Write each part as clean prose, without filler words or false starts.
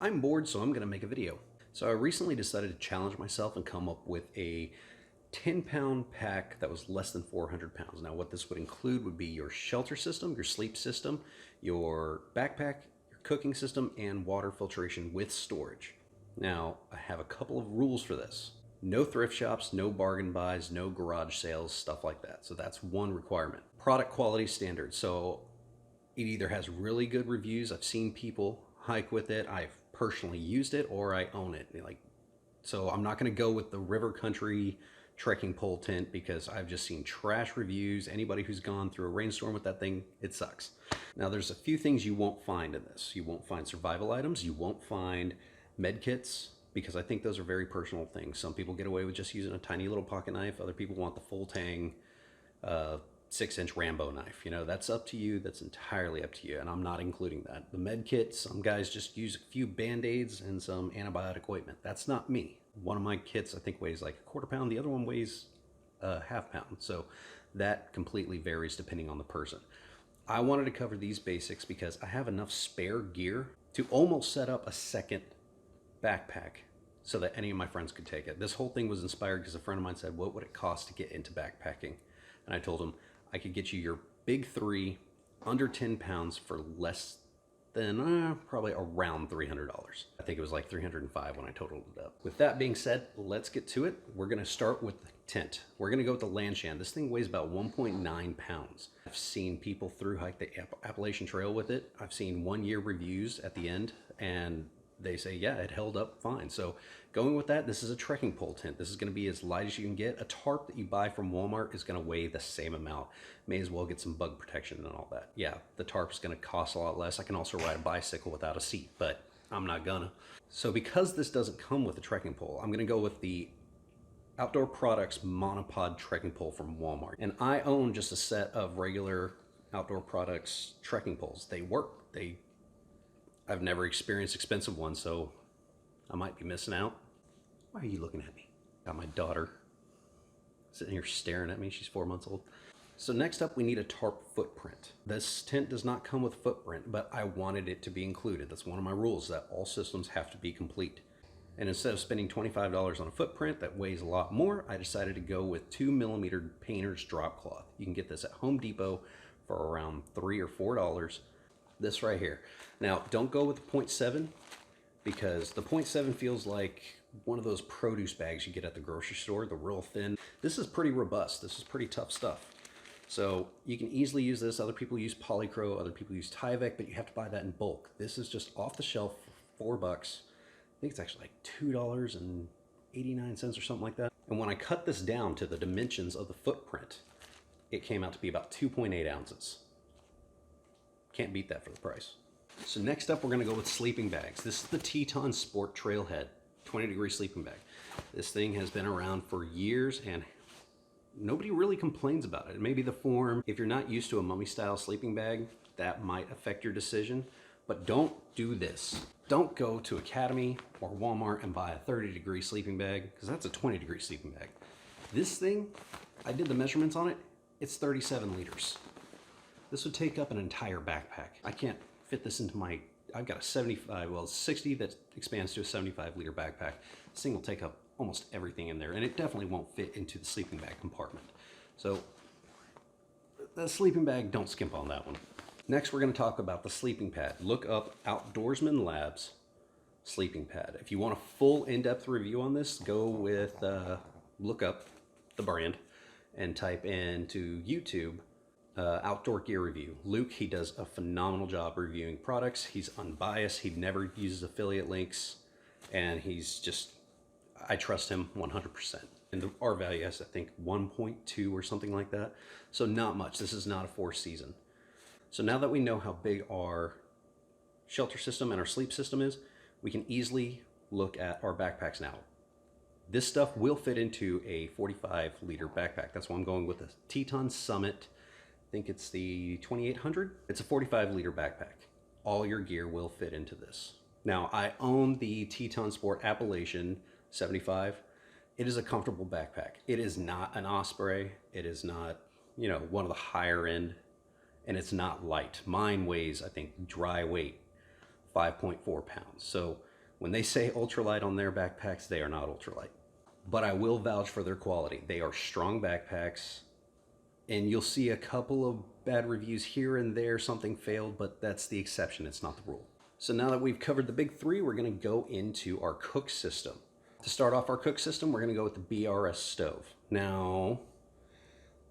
I'm bored, so I'm going to make a video. So I recently decided to challenge myself and come up with a 10-pound pack that was less than 400 pounds. Now what this would include would be your shelter system, your sleep system, your backpack, your cooking system, and water filtration with storage. Now I have a couple of rules for this. No thrift shops, no bargain buys, no garage sales, stuff like that. So that's one requirement. Product quality standards. So it either has really good reviews. I've seen people hike with it. I've personally used it, or I own it. So I'm not going to go with the river country trekking pole tent because I've just seen trash reviews. Anybody who's gone through a rainstorm with that thing, it sucks. Now there's a few things you won't find in this. You won't find survival items. You won't find med kits, because I think those are very personal things. Some people get away with just using a tiny little pocket knife. Other people want the full tang 6-inch Rambo knife. You know, that's up to you. That's entirely up to you, and I'm not including that. The med kit, some guys just use a few band-aids and some antibiotic ointment. That's not me. One of my kits I think weighs like a quarter pound. The other one weighs a half pound. So that completely varies depending on the person. I wanted to cover these basics because I have enough spare gear to almost set up a second backpack so that any of my friends could take it. This whole thing was inspired because a friend of mine said, what would it cost to get into backpacking? And I told him I could get you your big three under 10 pounds for less than probably around $300. I think it was like $305 when I totaled it up. With that being said, let's get to it. We're gonna start with the tent. We're gonna go with the Lanshan. This thing weighs about 1.9 pounds. I've seen people through hike the Appalachian Trail with it. I've seen 1-year reviews at the end, and they say, yeah, it held up fine. So going with that, this is a trekking pole tent. This is gonna be as light as you can get. A tarp that you buy from Walmart is gonna weigh the same amount. May as well get some bug protection and all that. Yeah, the tarp's gonna cost a lot less. I can also ride a bicycle without a seat, but I'm not gonna. So because this doesn't come with a trekking pole, I'm gonna go with the Outdoor Products monopod trekking pole from Walmart. And I own just a set of regular Outdoor Products trekking poles. They work. I've never experienced expensive ones, so I might be missing out. Why are you looking at me? Got my daughter sitting here staring at me. She's 4 months old. So next up, we need a tarp footprint. This tent does not come with footprint, but I wanted it to be included. That's one of my rules, that all systems have to be complete. And instead of spending $25 on a footprint that weighs a lot more, I decided to go with 2mm painter's drop cloth. You can get this at Home Depot for around $3 or $4. This right here. Now, don't go with the 0.7, because the 0.7 feels like one of those produce bags you get at the grocery store, the real thin. This is pretty robust. This is pretty tough stuff. So you can easily use this. Other people use Polycro, other people use Tyvek, but you have to buy that in bulk. This is just off the shelf for $4. I think it's actually like $2.89 or something like that. And when I cut this down to the dimensions of the footprint, it came out to be about 2.8 ounces. Can't beat that for the price. So next up, we're gonna go with sleeping bags. This is the Teton Sport Trailhead 20-degree sleeping bag. This thing has been around for years and nobody really complains about it. It may be the form. If you're not used to a mummy style sleeping bag, that might affect your decision, but don't do this. Don't go to Academy or Walmart and buy a 30-degree sleeping bag, because that's a 20-degree sleeping bag. This thing, I did the measurements on it, it's 37 liters. This would take up an entire backpack. I can't fit this into my, I've got a 60 that expands to a 75-liter backpack. This thing will take up almost everything in there, and it definitely won't fit into the sleeping bag compartment. So the sleeping bag, don't skimp on that one. Next, we're gonna talk about the sleeping pad. Look up Outdoorsman Labs sleeping pad. If you want a full in-depth review on this, go with, look up the brand and type into YouTube outdoor gear review. Luke, he does a phenomenal job reviewing products. He's unbiased. He never uses affiliate links, and he's just, I trust him 100%. And the R value is, I think, 1.2 or something like that. So not much. This is not a 4-season. So now that we know how big our shelter system and our sleep system is, we can easily look at our backpacks now. This stuff will fit into a 45-liter backpack. That's why I'm going with the Teton Summit. I think it's the 2800. It's a 45-liter backpack. All your gear will fit into this. Now, I own the Teton Sport Appalachian 75. It is a comfortable backpack. It is not an Osprey. It is not, you know, one of the higher end, and it's not light. Mine weighs, I think, dry weight, 5.4 pounds. So When they say ultralight on their backpacks, they are not ultralight. But I will vouch for their quality. They are strong backpacks, and you'll see a couple of bad reviews here and there, something failed, but that's the exception, it's not the rule. So now that we've covered the big three, we're gonna go into our cook system. To start off our cook system, we're gonna go with the BRS stove. Now,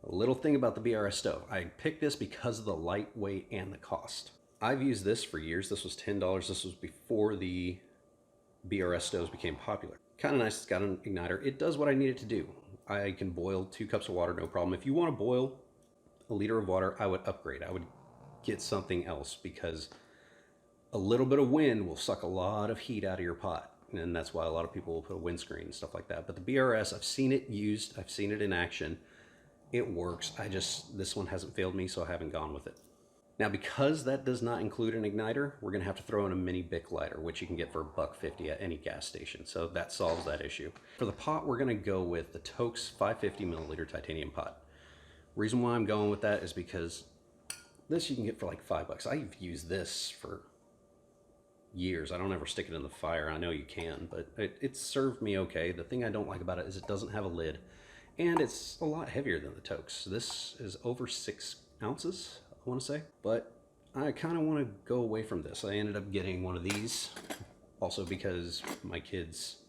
a little thing about the BRS stove. I picked this because of the lightweight and the cost. I've used this for years. This was $10. This was before the BRS stoves became popular. Kind of nice, it's got an igniter. It does what I need it to do. I can boil 2 cups of water, no problem. If you want to boil a liter of water, I would upgrade. I would get something else because a little bit of wind will suck a lot of heat out of your pot. And that's why a lot of people will put a windscreen and stuff like that. But the BRS, I've seen it used. I've seen it in action. It works. This one hasn't failed me, so I haven't gone with it. Now, because that does not include an igniter, we're going to have to throw in a mini Bic lighter, which you can get for $1.50 at any gas station. So that solves that issue. For the pot, we're going to go with the Toaks 550 milliliter titanium pot. Reason why I'm going with that is because this you can get for like $5. I've used this for years. I don't ever stick it in the fire. I know you can, but it served me okay. The thing I don't like about it is it doesn't have a lid, and it's a lot heavier than the Toaks. This is over 6 ounces. I want to say, but I kind of want to go away from this. I ended up getting one of these also because my kids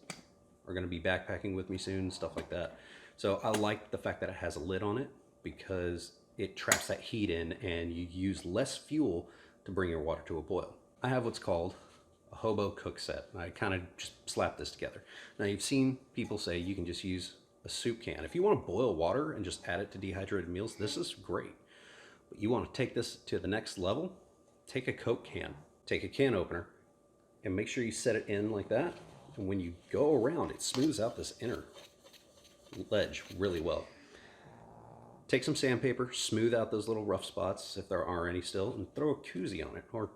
are going to be backpacking with me soon, stuff like that. So I like the fact that it has a lid on it because it traps that heat in and you use less fuel to bring your water to a boil. I have what's called a Hobo Cook Set. I kind of just slapped this together. Now you've seen people say you can just use a soup can. If you want to boil water and just add it to dehydrated meals, this is great. But you want to take this to the next level, take a Coke can, take a can opener, and make sure you set it in like that. And when you go around, it smooths out this inner ledge really well. Take some sandpaper, smooth out those little rough spots, if there are any still, and throw a koozie on it, or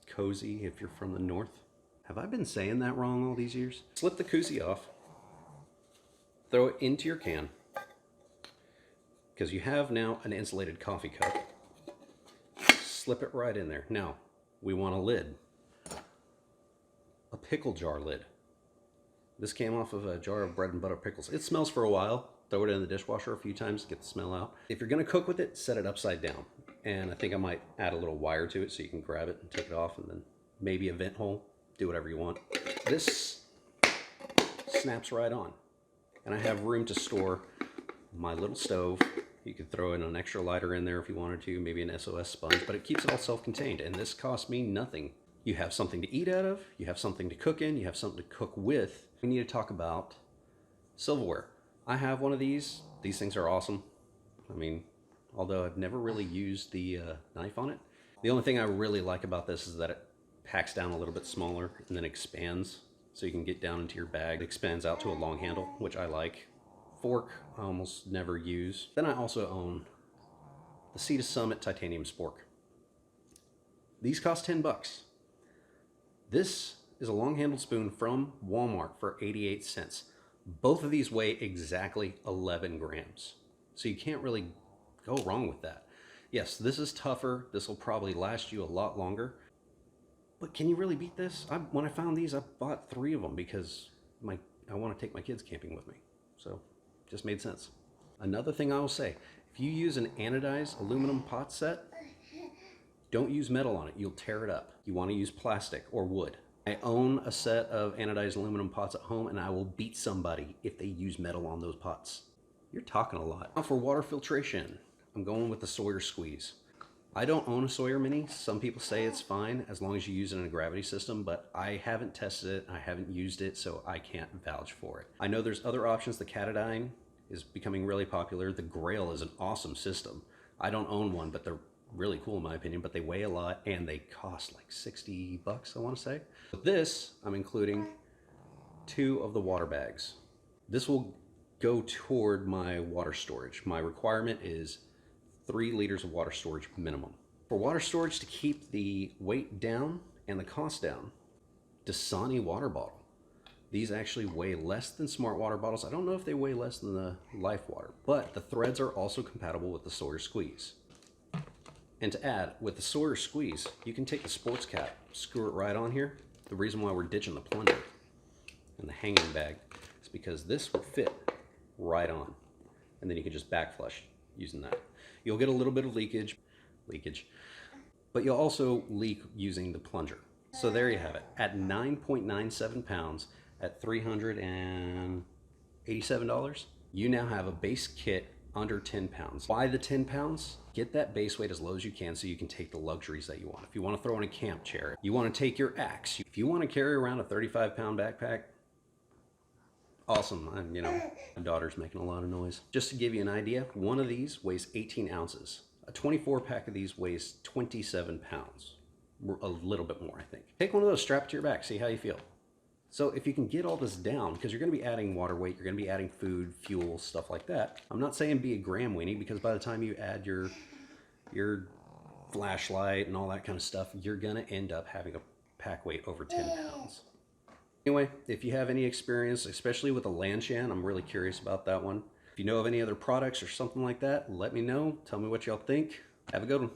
cozy if you're from the north. Have I been saying that wrong all these years? Slip the koozie off, throw it into your can, because you have now an insulated coffee cup. Slip it right in there. Now, we want a lid. A pickle jar lid. This came off of a jar of bread and butter pickles. It smells for a while. Throw it in the dishwasher a few times to get the smell out. If you're going to cook with it, set it upside down. And I think I might add a little wire to it so you can grab it and take it off, and then maybe a vent hole. Do whatever you want. This snaps right on. And I have room to store my little stove. You could throw in an extra lighter in there if you wanted to, maybe an SOS sponge, but it keeps it all self-contained, and this cost me nothing. You have something to eat out of, you have something to cook in, you have something to cook with. We need to talk about silverware. I have one of these. These things are awesome. I mean, although I've never really used the knife on it. The only thing I really like about this is that it packs down a little bit smaller and then expands, so you can get down into your bag. It expands out to a long handle, which I like. Fork, I almost never use. Then I also own the Sea to Summit titanium spork. These cost $10. This is a long-handled spoon from Walmart for 88 cents. Both of these weigh exactly 11 grams. So you can't really go wrong with that. Yes, this is tougher. This will probably last you a lot longer. But can you really beat this? When I found these, I bought 3 of them because I want to take my kids camping with me. So just made sense. Another thing I will say, if you use an anodized aluminum pot set, don't use metal on it. You'll tear it up. You want to use plastic or wood. I own a set of anodized aluminum pots at home, and I will beat somebody if they use metal on those pots. You're talking a lot. Now for water filtration, I'm going with the Sawyer Squeeze. I don't own a Sawyer Mini. Some people say it's fine as long as you use it in a gravity system, but I haven't tested it, I haven't used it, so I can't vouch for it. I know there's other options. The Katadyn is becoming really popular. The Grail is an awesome system. I don't own one, but they're really cool in my opinion, but they weigh a lot and they cost like $60, I want to say. With this, I'm including 2 of the water bags. This will go toward my water storage. My requirement is 3 liters of water storage minimum. For water storage, to keep the weight down and the cost down, Dasani water bottle. These actually weigh less than Smart water bottles. I don't know if they weigh less than the Life water, but the threads are also compatible with the Sawyer Squeeze. And to add, with the Sawyer Squeeze, you can take the sports cap, screw it right on here. The reason why we're ditching the plunger and the hanging bag is because this will fit right on. And then you can just back flush using that. You'll get a little bit of leakage, but you'll also leak using the plunger. So there you have it. At 9.97 pounds, at $387, you now have a base kit under 10 pounds. Why the 10 pounds? Get that base weight as low as you can so you can take the luxuries that you want. If you want to throw in a camp chair, you want to take your axe, if you want to carry around a 35-pound backpack, awesome. You know, my daughter's making a lot of noise. Just to give you an idea, one of these weighs 18 ounces. A 24 pack of these weighs 27 pounds. A little bit more, I think. Take one of those, strap it to your back, see how you feel. So if you can get all this down, because you're going to be adding water weight, you're going to be adding food, fuel, stuff like that. I'm not saying be a gram weenie, because by the time you add your flashlight and all that kind of stuff, you're going to end up having a pack weight over 10 pounds. Anyway, if you have any experience, especially with a Lanshan, I'm really curious about that one. If you know of any other products or something like that, let me know. Tell me what y'all think. Have a good one.